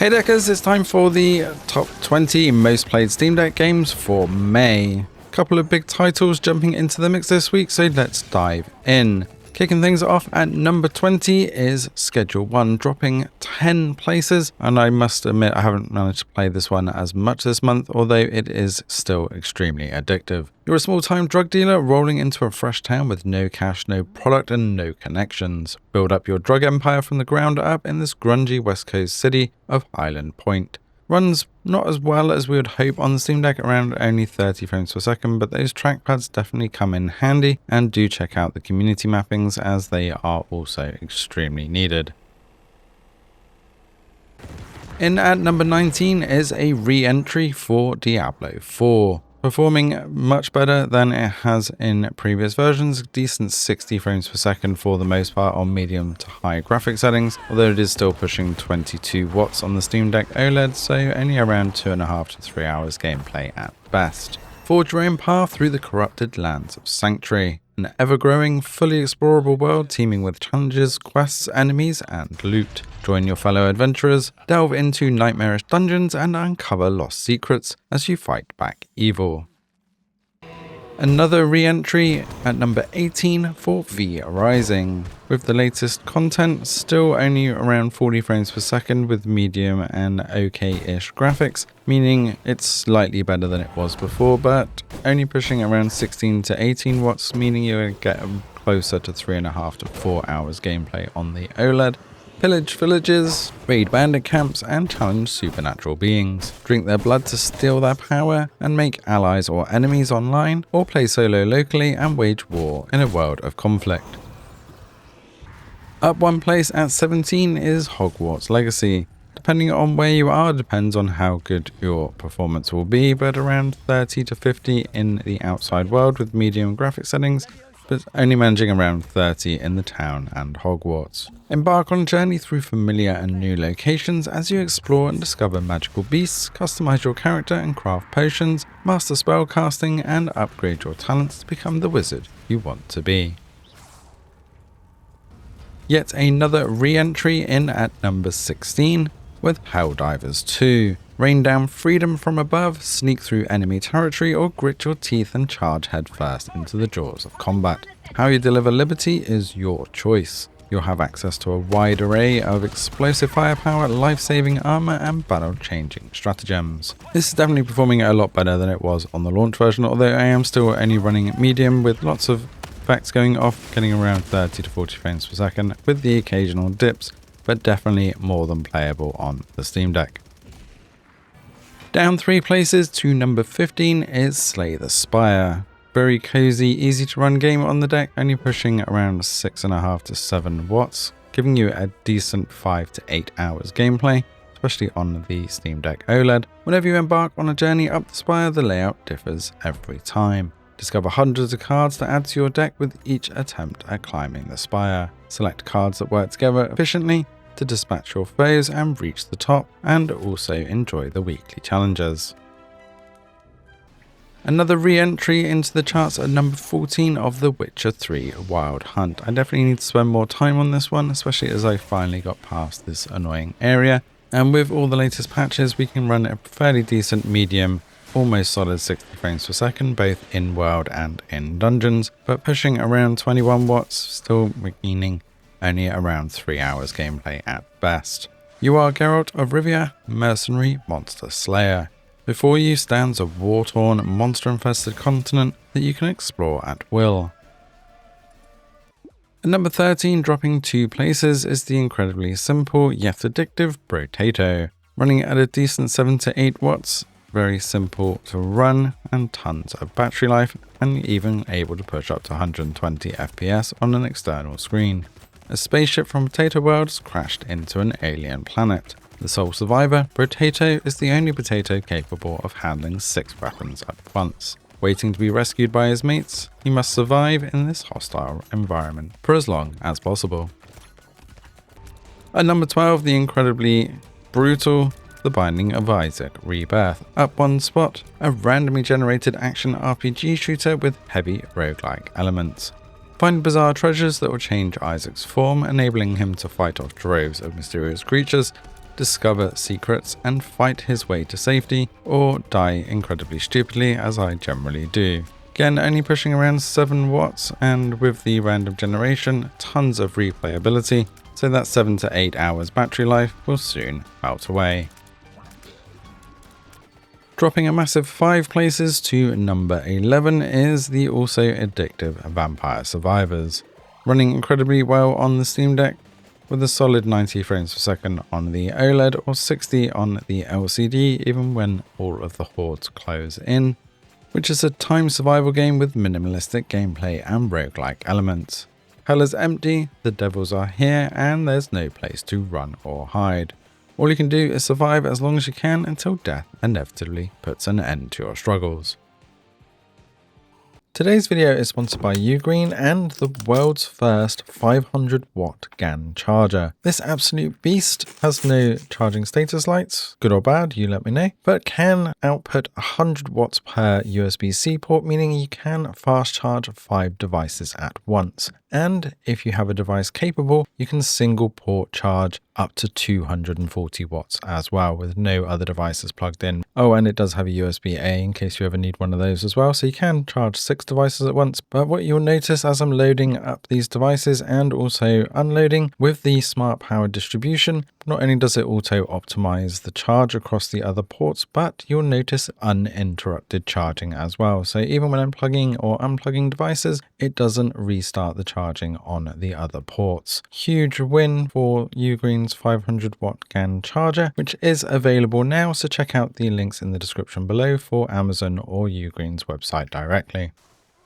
Hey Deckers, it's time for the top 20 most played Steam Deck games for May. Couple of big titles jumping into the mix this week, so let's dive in. Kicking things off at number 20 is Schedule 1, dropping 10 places, and I must admit I haven't managed to play this one as much this month, although it is still extremely addictive. You're a small-time drug dealer rolling into a fresh town with no cash, no product, and no connections. Build up your drug empire from the ground up in this grungy West Coast city of Highland Point. Runs not as well as we would hope on the Steam Deck, around only 30 frames per second, but those trackpads definitely come in handy, and do check out the community mappings as they are also extremely needed. In at number 19 is a re-entry for Diablo 4. Performing much better than it has in previous versions, decent 60 frames per second for the most part on medium to high graphic settings, although it is still pushing 22 watts on the Steam Deck OLED, so only around 2.5 to 3 hours gameplay at best. Forge your own path through the corrupted lands of Sanctuary, an ever-growing, fully explorable world teeming with challenges, quests, enemies, and loot. Join your fellow adventurers, delve into nightmarish dungeons, and uncover lost secrets as you fight back evil. Another re-entry at number 18 for V Rising. With the latest content, still only around 40 frames per second with medium and okay-ish graphics, meaning it's slightly better than it was before, but only pushing around 16 to 18 watts, meaning you'll get closer to 3.5 to 4 hours gameplay on the OLED. Pillage villages, raid bandit camps, and challenge supernatural beings. Drink their blood to steal their power, and make allies or enemies online, or play solo locally and wage war in a world of conflict. Up one place at 17 is Hogwarts Legacy. Depending on where you are, depends on how good your performance will be, but around 30 to 50 in the outside world with medium graphic settings, but only managing around 30 in the town and Hogwarts. Embark on a journey through familiar and new locations as you explore and discover magical beasts, customize your character and craft potions, master spellcasting, and upgrade your talents to become the wizard you want to be. Yet another re-entry in at number 16 with HELLDIVERS 2. Rain down freedom from above, sneak through enemy territory, or grit your teeth and charge headfirst into the jaws of combat. How you deliver liberty is your choice. You'll have access to a wide array of explosive firepower, life-saving armor, and battle-changing stratagems. This is definitely performing a lot better than it was on the launch version, although I am still only running at medium with lots of effects going off, getting around 30 to 40 frames per second with the occasional dips, but definitely more than playable on the Steam Deck. Down 3 places to number 15 is Slay the Spire. Very cozy, easy to run game on the deck, only pushing around 6.5 to 7 watts, giving you a decent 5 to 8 hours gameplay, especially on the Steam Deck OLED. Whenever you embark on a journey up the Spire, the layout differs every time. Discover hundreds of cards to add to your deck with each attempt at climbing the Spire. Select cards that work together efficiently to dispatch your foes and reach the top, and also enjoy the weekly challenges. Another re-entry into the charts at number 14 of The Witcher 3 Wild Hunt. I definitely need to spend more time on this one, especially as I finally got past this annoying area, and with all the latest patches we can run a fairly decent medium, almost solid 60 frames per second both in world and in dungeons, but pushing around 21 watts, still meaning only around 3 hours gameplay at best. You are Geralt of Rivia, mercenary monster slayer. Before you stands a war-torn, monster-infested continent that you can explore at will. At number 13, dropping 2 places, is the incredibly simple yet addictive Brotato. Running at a decent 7 to 8 watts, very simple to run, and tons of battery life, and even able to push up to 120 FPS on an external screen. A spaceship from Potato World has crashed into an alien planet. The sole survivor, Brotato is the only potato capable of handling 6 weapons at once. Waiting to be rescued by his mates, he must survive in this hostile environment for as long as possible. At number 12, the incredibly brutal The Binding of Isaac Rebirth. Up one spot, a randomly generated action RPG shooter with heavy roguelike elements. Find bizarre treasures that will change Isaac's form, enabling him to fight off droves of mysterious creatures, discover secrets, and fight his way to safety, or die incredibly stupidly as I generally do. Again, only pushing around 7 watts, and with the random generation, tons of replayability, so that 7 to 8 hours battery life will soon melt away. Dropping a massive 5 places to number 11 is the also addictive Vampire Survivors. Running incredibly well on the Steam Deck, with a solid 90 frames per second on the OLED or 60 on the LCD even when all of the hordes close in, which is a time survival game with minimalistic gameplay and roguelike elements. Hell is empty, the devils are here, and there's no place to run or hide. All you can do is survive as long as you can until death inevitably puts an end to your struggles. Today's video is sponsored by UGREEN and the world's first 500 watt GAN charger. This absolute beast has no charging status lights, good or bad, you let me know, but can output 100 watts per USB-C port, meaning you can fast charge 5 devices at once. And if you have a device capable, you can single port charge up to 240 watts as well with no other devices plugged in. Oh, and it does have a USB-A in case you ever need one of those as well, so you can charge 6 devices at once. But what you'll notice as I'm loading up these devices and also unloading with the smart power distribution, not only does it auto optimize the charge across the other ports, but you'll notice uninterrupted charging as well. So even when I'm plugging or unplugging devices, it doesn't restart the charging on the other ports. Huge win for UGREEN's 500 watt GAN charger, which is available now. So check out the links in the description below for Amazon or UGREEN's website directly.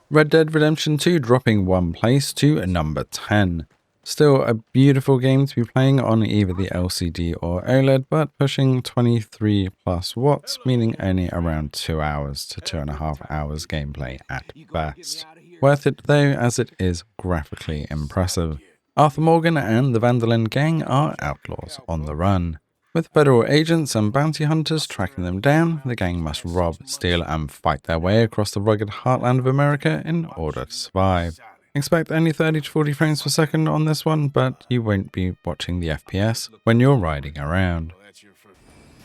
Red Dead Redemption 2 dropping 1 place to number 10. Still a beautiful game to be playing on either the LCD or OLED, but pushing 23 plus watts, meaning only around 2 hours to 2.5 hours gameplay at best. Worth it though, as it is graphically impressive. Arthur Morgan and the Van der Linde gang are outlaws on the run. With federal agents and bounty hunters tracking them down, the gang must rob, steal and fight their way across the rugged heartland of America in order to survive. Expect only 30 to 40 frames per second on this one, but you won't be watching the FPS when you're riding around.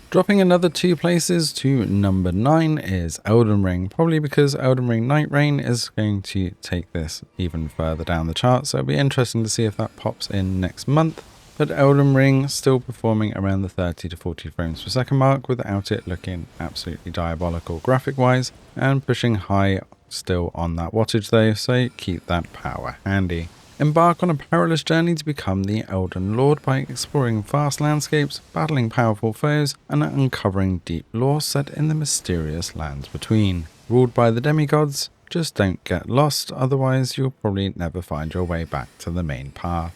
Dropping another 2 places to number 9 is Elden Ring, probably because Elden Ring Night Rain is going to take this even further down the chart, so it'll be interesting to see if that pops in next month. But Elden Ring still performing around the 30 to 40 frames per second mark without it looking absolutely diabolical graphic wise, and pushing high still on that wattage though, so keep that power handy. Embark on a perilous journey to become the Elden Lord by exploring vast landscapes, battling powerful foes, and uncovering deep lore set in the mysterious lands between. Ruled by the demigods, just don't get lost, otherwise you'll probably never find your way back to the main path.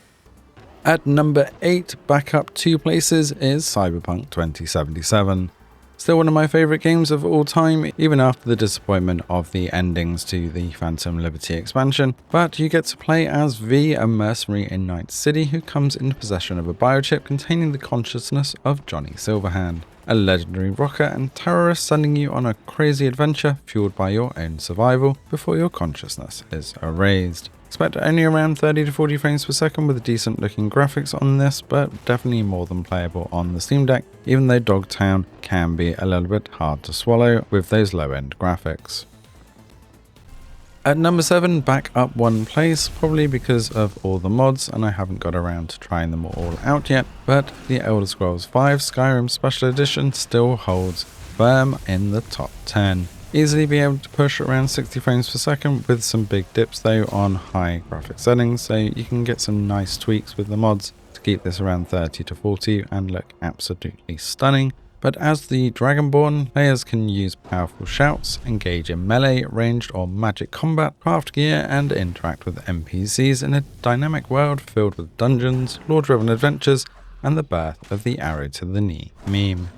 At number 8, back up 2 places, is Cyberpunk 2077. Still one of my favourite games of all time, even after the disappointment of the endings to the Phantom Liberty expansion, but you get to play as V, a mercenary in Night City who comes into possession of a biochip containing the consciousness of Johnny Silverhand, a legendary rocker and terrorist sending you on a crazy adventure fueled by your own survival before your consciousness is erased. Expect only around 30 to 40 frames per second with decent looking graphics on this, but definitely more than playable on the Steam Deck, even though Dogtown can be a little bit hard to swallow with those low end graphics. At number 7, back up 1 place, probably because of all the mods and I haven't got around to trying them all out yet, but the Elder Scrolls V Skyrim Special Edition still holds firm in the top 10. Easily be able to push around 60 frames per second with some big dips though on high graphic settings, so you can get some nice tweaks with the mods to keep this around 30 to 40 and look absolutely stunning. But as the Dragonborn, players can use powerful shouts, engage in melee, ranged or magic combat, craft gear and interact with NPCs in a dynamic world filled with dungeons, lore-driven adventures and the birth of the arrow to the knee meme.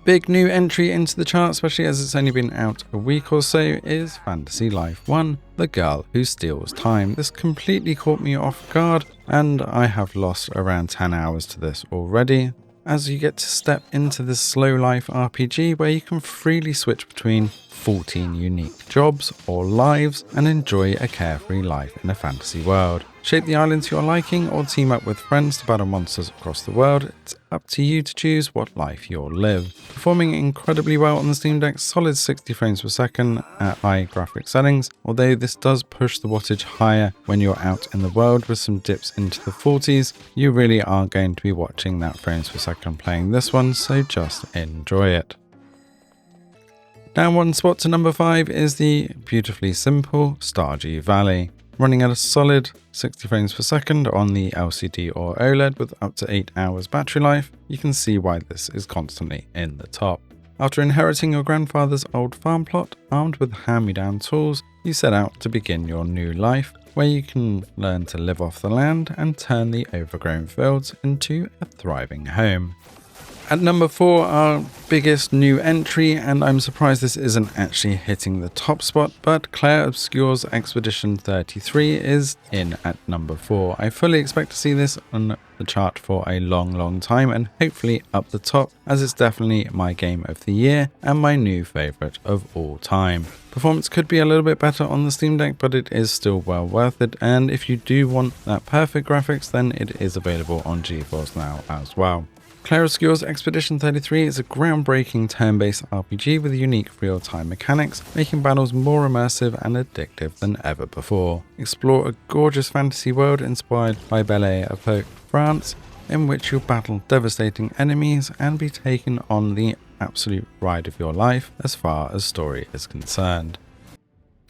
Big new entry into the chart, especially as it's only been out a week or so, is Fantasy Life 1, The Girl Who Steals Time. This completely caught me off guard, and I have lost around 10 hours to this already, as you get to step into this slow life RPG where you can freely switch between 14 unique jobs or lives and enjoy a carefree life in a fantasy world. Shape the island to your liking or team up with friends to battle monsters across the world. It's up to you to choose what life you'll live. Performing incredibly well on the Steam Deck, solid 60 frames per second at high graphic settings, although this does push the wattage higher when you're out in the world with some dips into the 40s. You really are going to be watching that frames per second playing this one, so just enjoy it. Down one spot to number 5 is the beautifully simple Stardew Valley. Running at a solid 60 frames per second on the LCD or OLED with up to 8 hours battery life, you can see why this is constantly in the top. After inheriting your grandfather's old farm plot, armed with hand-me-down tools, you set out to begin your new life, where you can learn to live off the land and turn the overgrown fields into a thriving home. At number 4, our biggest new entry, and I'm surprised this isn't actually hitting the top spot, but Clair Obscur's Expedition 33 is in at number 4. I fully expect to see this on the chart for a long time, and hopefully up the top, as it's definitely my game of the year and my new favourite of all time. Performance could be a little bit better on the Steam Deck, but it is still well worth it, and if you do want that perfect graphics, then it is available on GeForce Now as well. Clair Obscur's Expedition 33 is a groundbreaking turn-based RPG with unique real-time mechanics, making battles more immersive and addictive than ever before. Explore a gorgeous fantasy world inspired by Bel Air of France, in which you'll battle devastating enemies and be taken on the absolute ride of your life as far as story is concerned.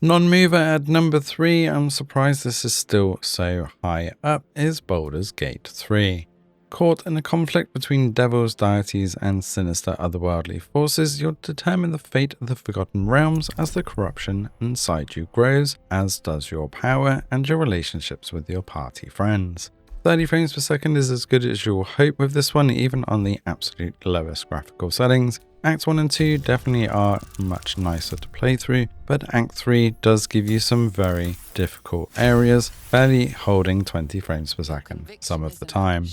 Non-mover at number 3, I'm surprised this is still so high up, is Baldur's Gate 3. Caught in a conflict between devils, deities, and sinister otherworldly forces, you'll determine the fate of the Forgotten Realms as the corruption inside you grows, as does your power and your relationships with your party friends. 30 frames per second is as good as you'll hope with this one, even on the absolute lowest graphical settings. Acts 1 and 2 definitely are much nicer to play through, but Act 3 does give you some very difficult areas, barely holding 20 frames per second some of the time.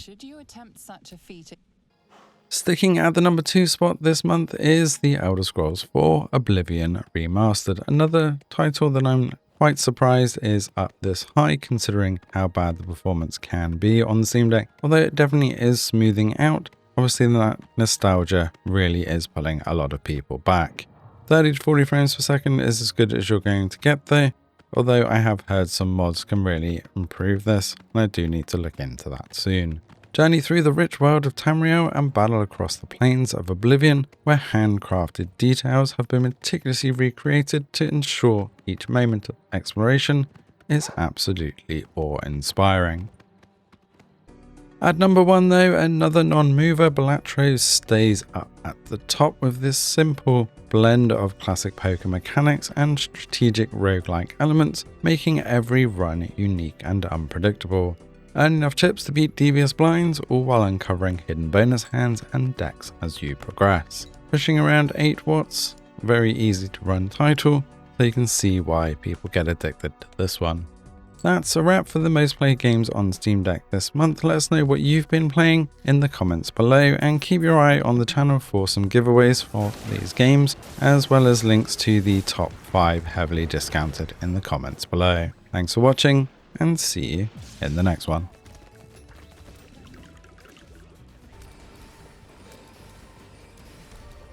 Sticking at the number 2 spot this month is The Elder Scrolls IV Oblivion Remastered, another title that I'm quite surprised is up this high considering how bad the performance can be on the Steam Deck, although it definitely is smoothing out. Obviously that nostalgia really is pulling a lot of people back. 30 to 40 frames per second is as good as you're going to get though, although I have heard some mods can really improve this, and I do need to look into that soon. Journey through the rich world of Tamriel and battle across the plains of Oblivion, where handcrafted details have been meticulously recreated to ensure each moment of exploration is absolutely awe-inspiring. At number 1 though, another non-mover, Balatro stays up at the top with this simple blend of classic poker mechanics and strategic roguelike elements, making every run unique and unpredictable. Earn enough chips to beat devious blinds, all while uncovering hidden bonus hands and decks as you progress. Pushing around 8 watts, very easy to run title, so you can see why people get addicted to this one. That's a wrap for the most played games on Steam Deck this month. Let us know what you've been playing in the comments below, and keep your eye on the channel for some giveaways for these games, as well as links to the top 5 heavily discounted in the comments below. Thanks for watching, and see you in the next one.